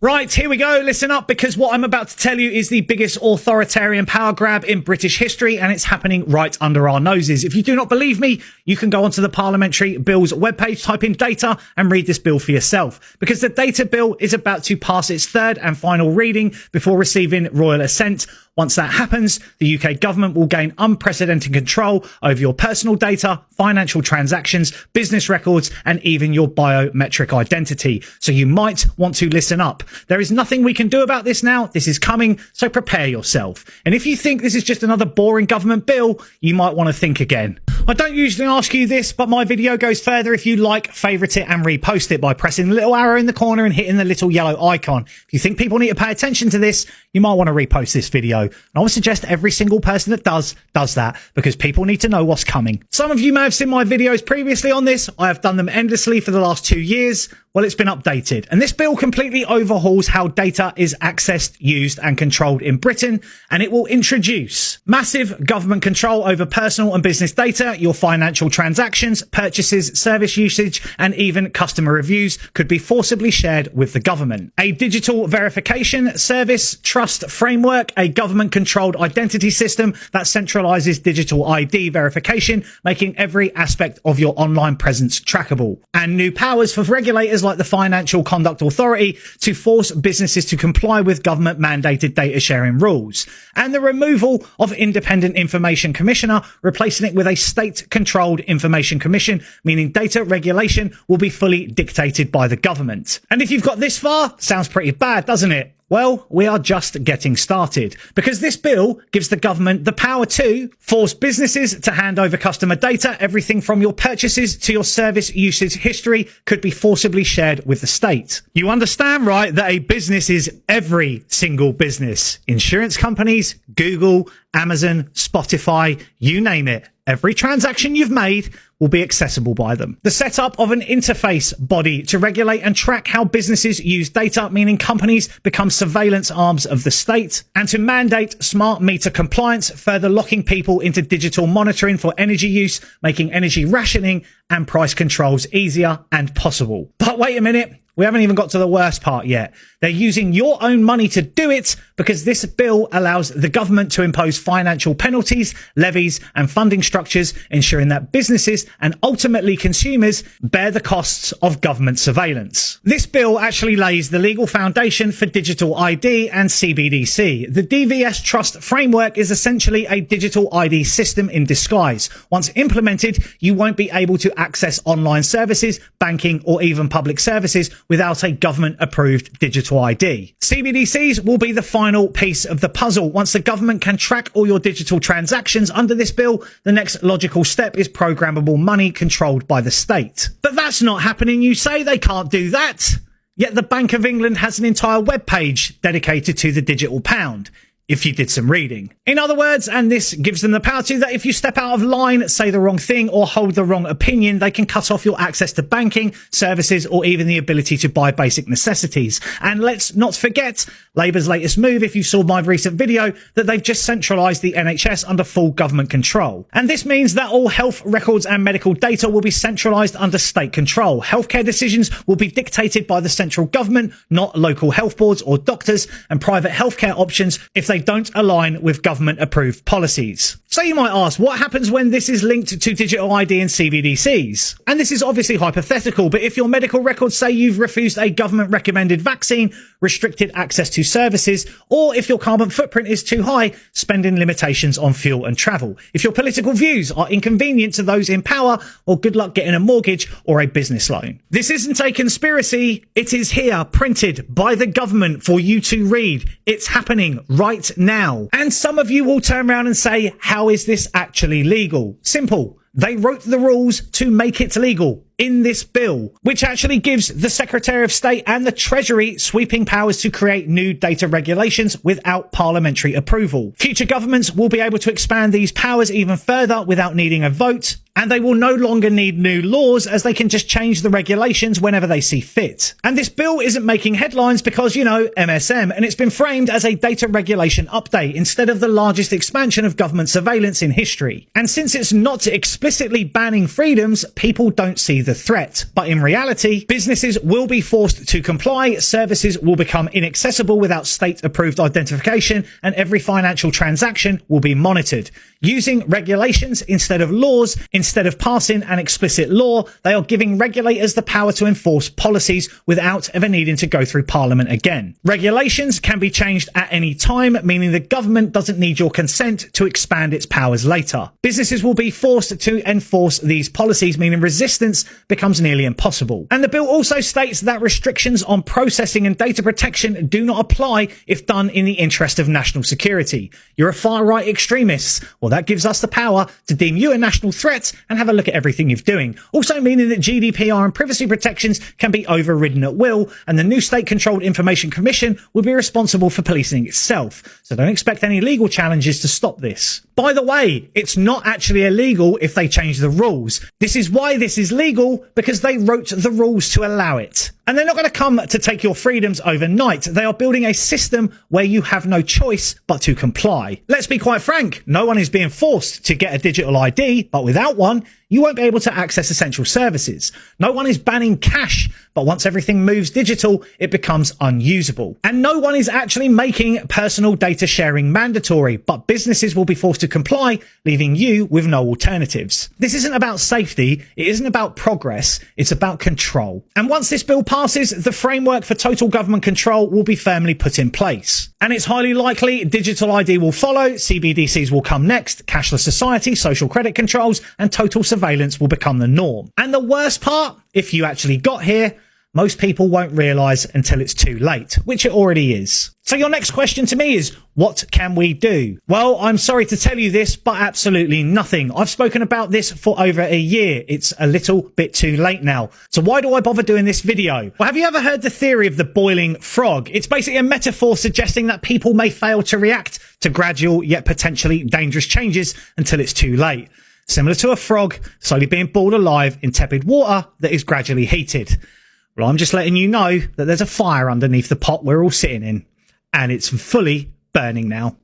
Right, here we go. Listen up, because what I'm about to tell you is the biggest authoritarian power grab in British history, and it's happening right under our noses. If you do not believe me, you can go onto the Parliamentary Bills webpage, type in data, and read this bill for yourself. Because the data bill is about to pass its third and final reading before receiving royal assent. Once that happens, the UK government will gain unprecedented control over your personal data, financial transactions, business records, and even your biometric identity. So you might want to listen up. There is nothing we can do about this now. This is coming, so prepare yourself. And if you think this is just another boring government bill, you might want to think again. I don't usually ask you this, but my video goes further if you like, favourite it, and repost it by pressing the little arrow in the corner and hitting the little yellow icon. If you think people need to pay attention to this, you might want to repost this video. And I would suggest every single person that does that, because people need to know what's coming. Some of you may have seen my videos previously on this. I have done them endlessly for the last 2 years. Well, it's been updated, and this bill completely overhauls how data is accessed, used, and controlled in Britain, and it will introduce massive government control over personal and business data. Your financial transactions, purchases, service usage, and even customer reviews could be forcibly shared with the government. A digital verification service trust framework, a government-controlled identity system that centralizes digital ID verification, making every aspect of your online presence trackable, and new powers for regulators like the Financial Conduct Authority to force businesses to comply with government-mandated data sharing rules, and the removal of Independent Information Commissioner, replacing it with a state-controlled Information Commission, meaning data regulation will be fully dictated by the government. And if you've got this far, sounds pretty bad, doesn't it? Well, we are just getting started, because this bill gives the government the power to force businesses to hand over customer data. Everything from your purchases to your service usage history could be forcibly shared with the state. You understand, right, that a business is every single business. Insurance companies, Google, Amazon, Spotify, you name it. Every transaction you've made will be accessible by them. The setup of an interface body to regulate and track how businesses use data, meaning companies become surveillance arms of the state, and to mandate smart meter compliance, further locking people into digital monitoring for energy use, making energy rationing and price controls easier and possible. But wait a minute. We haven't even got to the worst part yet. They're using your own money to do it, because this bill allows the government to impose financial penalties, levies, and funding structures, ensuring that businesses and ultimately consumers bear the costs of government surveillance. This bill actually lays the legal foundation for digital ID and CBDC. The DVS Trust framework is essentially a digital ID system in disguise. Once implemented, you won't be able to access online services, banking, or even public services without a government-approved digital ID. CBDCs will be the final piece of the puzzle. Once the government can track all your digital transactions under this bill, the next logical step is programmable money controlled by the state. But that's not happening, you say. They can't do that. Yet the Bank of England has an entire webpage dedicated to the digital pound, if you did some reading. In other words, and this gives them the power to, that if you step out of line, say the wrong thing, or hold the wrong opinion, they can cut off your access to banking, services, or even the ability to buy basic necessities. And let's not forget Labour's latest move, if you saw my recent video, that they've just centralised the NHS under full government control. And this means that all health records and medical data will be centralised under state control. Healthcare decisions will be dictated by the central government, not local health boards or doctors, and private healthcare options if they don't align with government-approved policies. So you might ask, what happens when this is linked to digital ID and CBDCs? And this is obviously hypothetical, but if your medical records say you've refused a government-recommended vaccine, restricted access to services, or if your carbon footprint is too high, spending limitations on fuel and travel. If your political views are inconvenient to those in power, or good luck getting a mortgage or a business loan. This isn't a conspiracy. It is here, printed by the government for you to read. It's happening right now. And some of you will turn around and say, how is this actually legal? Simple. They wrote the rules to make it legal in this bill, which actually gives the Secretary of State and the Treasury sweeping powers to create new data regulations without parliamentary approval. Future governments will be able to expand these powers even further without needing a vote. And they will no longer need new laws, as they can just change the regulations whenever they see fit. And this bill isn't making headlines because, you know, MSM, and it's been framed as a data regulation update instead of the largest expansion of government surveillance in history. And since it's not explicitly banning freedoms, people don't see the threat. But in reality, businesses will be forced to comply, services will become inaccessible without state-approved identification, and every financial transaction will be monitored. Using regulations instead of laws, instead of passing an explicit law, they are giving regulators the power to enforce policies without ever needing to go through Parliament again. Regulations can be changed at any time, meaning the government doesn't need your consent to expand its powers later. Businesses will be forced to enforce these policies, meaning resistance becomes nearly impossible. And the bill also states that restrictions on processing and data protection do not apply if done in the interest of national security. You're a far-right extremist. Well, that gives us the power to deem you a national threat and have a look at everything you're doing. Also meaning that GDPR and privacy protections can be overridden at will, and the new State-Controlled Information Commission will be responsible for policing itself. So don't expect any legal challenges to stop this. By the way, it's not actually illegal if they change the rules. This is why this is legal, because they wrote the rules to allow it. And they're not going to come to take your freedoms overnight. They are building a system where you have no choice but to comply. Let's be quite frank, no one is being forced to get a digital ID, but without one, you won't be able to access essential services. No one is banning cash, but once everything moves digital, it becomes unusable. And no one is actually making personal data sharing mandatory, but businesses will be forced to comply, leaving you with no alternatives. This isn't about safety, it isn't about progress, it's about control. And once this bill passes, the framework for total government control will be firmly put in place. And it's highly likely digital ID will follow, CBDCs will come next, cashless society, social credit controls, and total surveillance will become the norm. And the worst part, if you actually got here, most people won't realise until it's too late, which it already is. So your next question to me is, what can we do? Well, I'm sorry to tell you this, but absolutely nothing. I've spoken about this for over a year. It's a little bit too late now. So why do I bother doing this video? Well, have you ever heard the theory of the boiling frog? It's basically a metaphor suggesting that people may fail to react to gradual yet potentially dangerous changes until it's too late. Similar to a frog slowly being boiled alive in tepid water that is gradually heated. Well, I'm just letting you know that there's a fire underneath the pot we're all sitting in, and it's fully burning now.